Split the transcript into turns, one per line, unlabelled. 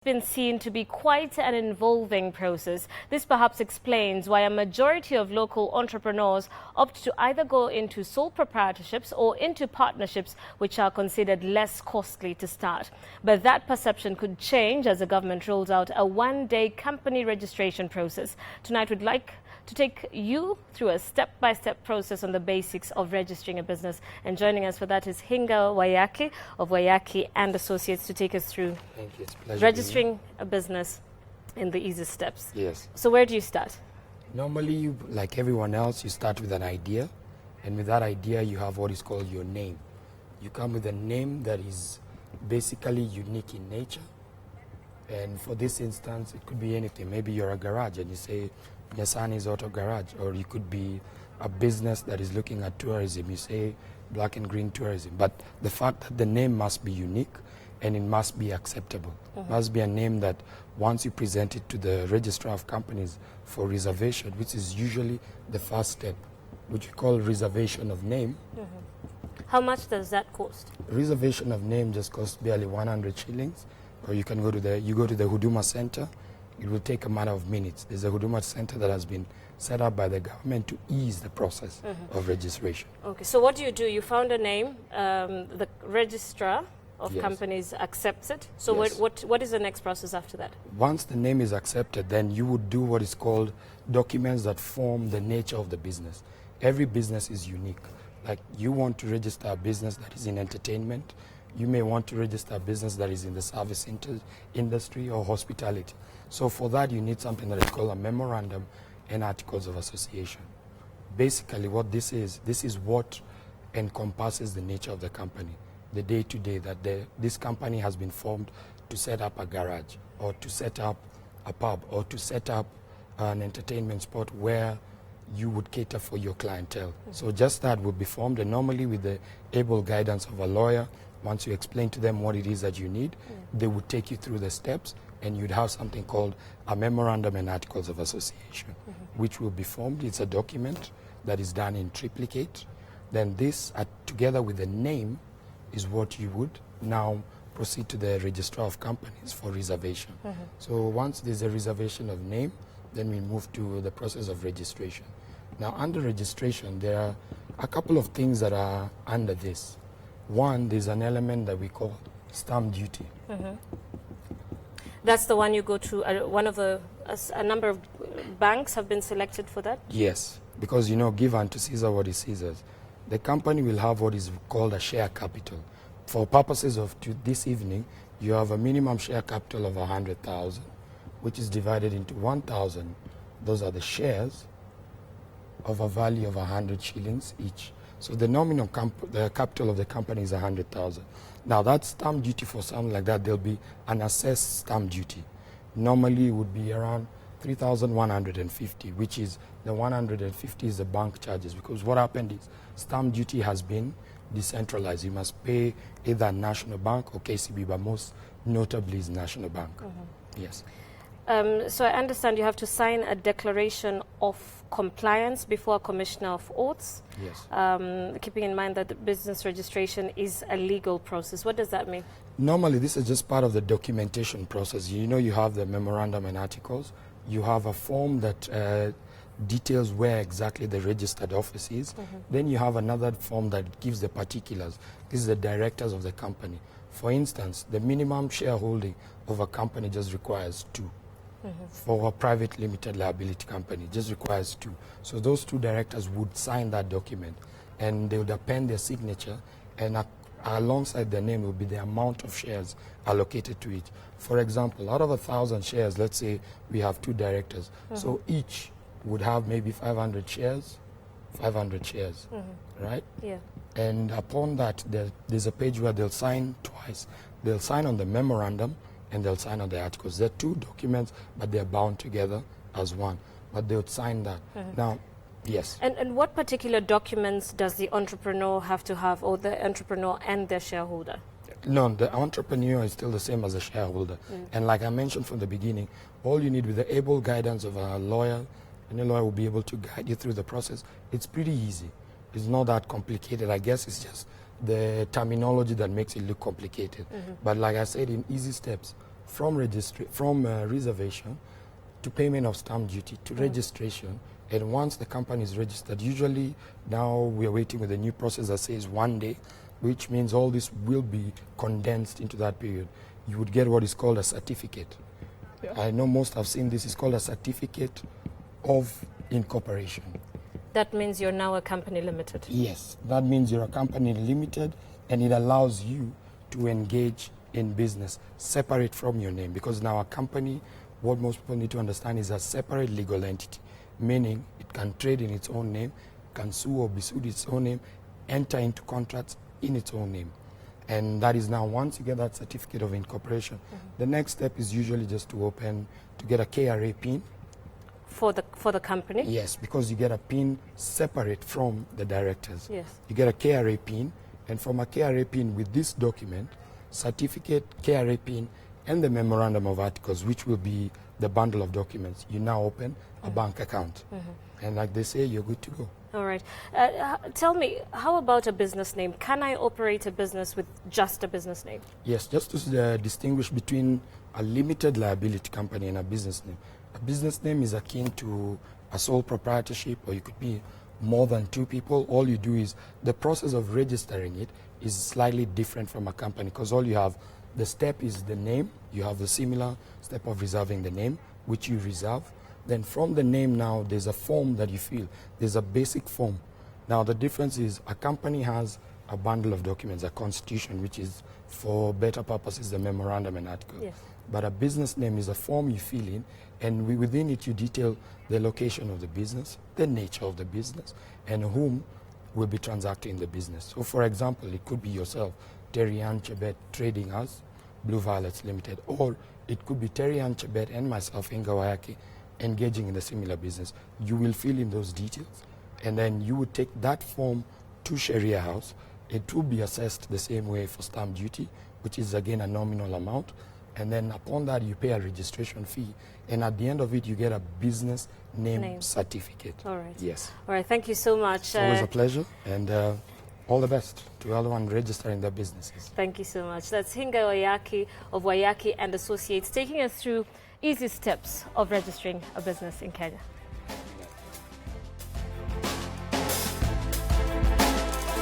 Been seen to be quite an involving process. This perhaps explains why a majority of local entrepreneurs opt to either go into sole proprietorships or into partnerships, which are considered less costly to start. But that perception could change as the government rolls out a one-day company registration process. Tonight, we'd like to take you through a step-by-step process on the basics of registering a business. And joining us for that is Hinga Wayaki of Wayaki and Associates to take us through registering a business in the easiest steps.
Yes.
So where do you start?
Normally, you, like everyone else, you start with an idea. And with that idea, you have what is called your name. You come with a name that is basically unique in nature. And for this instance, it could be anything. Maybe you're a garage and you say, Nyasani's Auto Garage. Or you could be a business that is looking at tourism. You say, Black and Green Tourism. But the fact that the name must be unique and it must be acceptable. It must be a name that once you present it to the Registrar of Companies for reservation, which is usually the first step, which we call Reservation of Name.
How much does that cost?
Reservation of Name just costs barely 100 shillings. Or you can go to the Huduma Center. It will take a matter of minutes. There's a Huduma Center that has been set up by the government to ease the process of registration.
Okay, so what do? You found a name, the Registrar of Companies accepts it. So what is the next process after that?
Once the name is accepted, then you would do what is called documents that form the nature of the business. Every business is unique. Like you want to register a business that is in entertainment, you may want to register a business that is in the service industry or hospitality. So for that, you need something that is called a Memorandum and Articles of Association. Basically what this is what encompasses the nature of the company, the day-to-day, that this company has been formed to set up a garage or to set up a pub or to set up an entertainment spot where you would cater for your clientele. So just that would be formed, and normally with the able guidance of a lawyer, once you explain to them what it is that you need, they would take you through the steps, and you'd have something called a Memorandum and Articles of Association, which will be formed. It's a document that is done in triplicate. Then this, together with the name, is what you would now proceed to the Registrar of Companies for reservation. So once there's a reservation of name, then we move to the process of registration. Now, under registration, there are a couple of things that are under this. One, there's an element that we call stamp duty.
That's the one you go to, a number of banks have been selected for that?
Yes, because, give unto Caesar what is Caesar's. The company will have what is called a share capital. For purposes of this evening, you have a minimum share capital of 100,000, which is divided into 1,000. Those are the shares of a value of 100 shillings each. So the nominal capital of the company is 100,000. Now that stamp duty, for something like that, there'll be an assessed stamp duty. Normally it would be around 3,150, which is the 150 is the bank charges, because what happened is stamp duty has been decentralized. You must pay either National Bank or KCB, but most notably is National Bank. Yes.
So I understand you have to sign a declaration of compliance before a commissioner of oaths.
Yes.
Keeping in mind that the business registration is a legal process. What does that mean?
Normally, this is just part of the documentation process. You have the memorandum and articles. You have a form that details where exactly the registered office is. Then you have another form that gives the particulars. This is the directors of the company. For instance, the minimum shareholding of a company just requires 2. For a private limited liability company, just requires 2. So those 2 directors would sign that document, and they would append their signature, and alongside their name will be the amount of shares allocated to it. For example, out of 1,000 shares, let's say we have 2 directors, so each would have maybe 500 shares, right?
Yeah.
And upon that, there's a page where they'll sign twice. They'll sign on the memorandum, and they'll sign on the articles. They're 2 documents, but they're bound together as one. But they would sign that. Now, yes.
And what particular documents does the entrepreneur have to have, or the entrepreneur and their shareholder?
No, the entrepreneur is still the same as the shareholder. And like I mentioned from the beginning, all you need, with the able guidance of a lawyer, any lawyer will be able to guide you through the process. It's pretty easy. It's not that complicated. I guess it's just the terminology that makes it look complicated. But like I said, in easy steps, from reservation to payment of stamp duty to registration. And once the company is registered, usually now we are waiting with a new process that says 1 day, which means all this will be condensed into that period. You would get what is called a certificate. I know most have seen this. It's called a certificate of incorporation.
That means you're now a company limited.
Yes, that means you're a company limited, and it allows you to engage in business separate from your name, because now a company, what most people need to understand, is a separate legal entity, meaning it can trade in its own name, can sue or be sued its own name, enter into contracts in its own name. And that is now, once you get that certificate of incorporation, the next step is usually just to get a KRA PIN.
For the company?
Yes, because you get a PIN separate from the directors.
Yes.
You get a KRA PIN, and from a KRA PIN with this document, certificate, KRA PIN, and the Memorandum of Articles, which will be the bundle of documents, you now open a bank account. And like they say, you're good to go.
All right. Tell me, how about a business name? Can I operate a business with just a business name?
Yes, just to distinguish between a limited liability company and a business name. A business name is akin to a sole proprietorship, or you could be more than 2 people. All you do is, the process of registering it is slightly different from a company, because all you have, the step is the name. You have the similar step of reserving the name, which you reserve. Then from the name now, there's a form that you fill. There's a basic form. Now the difference is, a company has a bundle of documents, a constitution, which is, for better purposes, the memorandum and article.
Yes.
But a business name is a form you fill in, and within it you detail the location of the business, the nature of the business, and whom will be transacting the business. So for example, it could be yourself, Terry Ann Chebet, trading as Blue Violets Limited, or it could be Terry Ann Chebet and myself, Inga Wayaki, engaging in a similar business. You will fill in those details, and then you would take that form to Sharia House. It will be assessed the same way for stamp duty, which is again a nominal amount, and then upon that you pay a registration fee, and at the end of it you get a business name certificate.
All right.
Yes.
All right, thank you so much.
It's always a pleasure, and all the best to everyone registering their businesses.
Thank you so much. That's Hinga Wayaki of Wayaki and Associates, taking us through easy steps of registering a business in Kenya.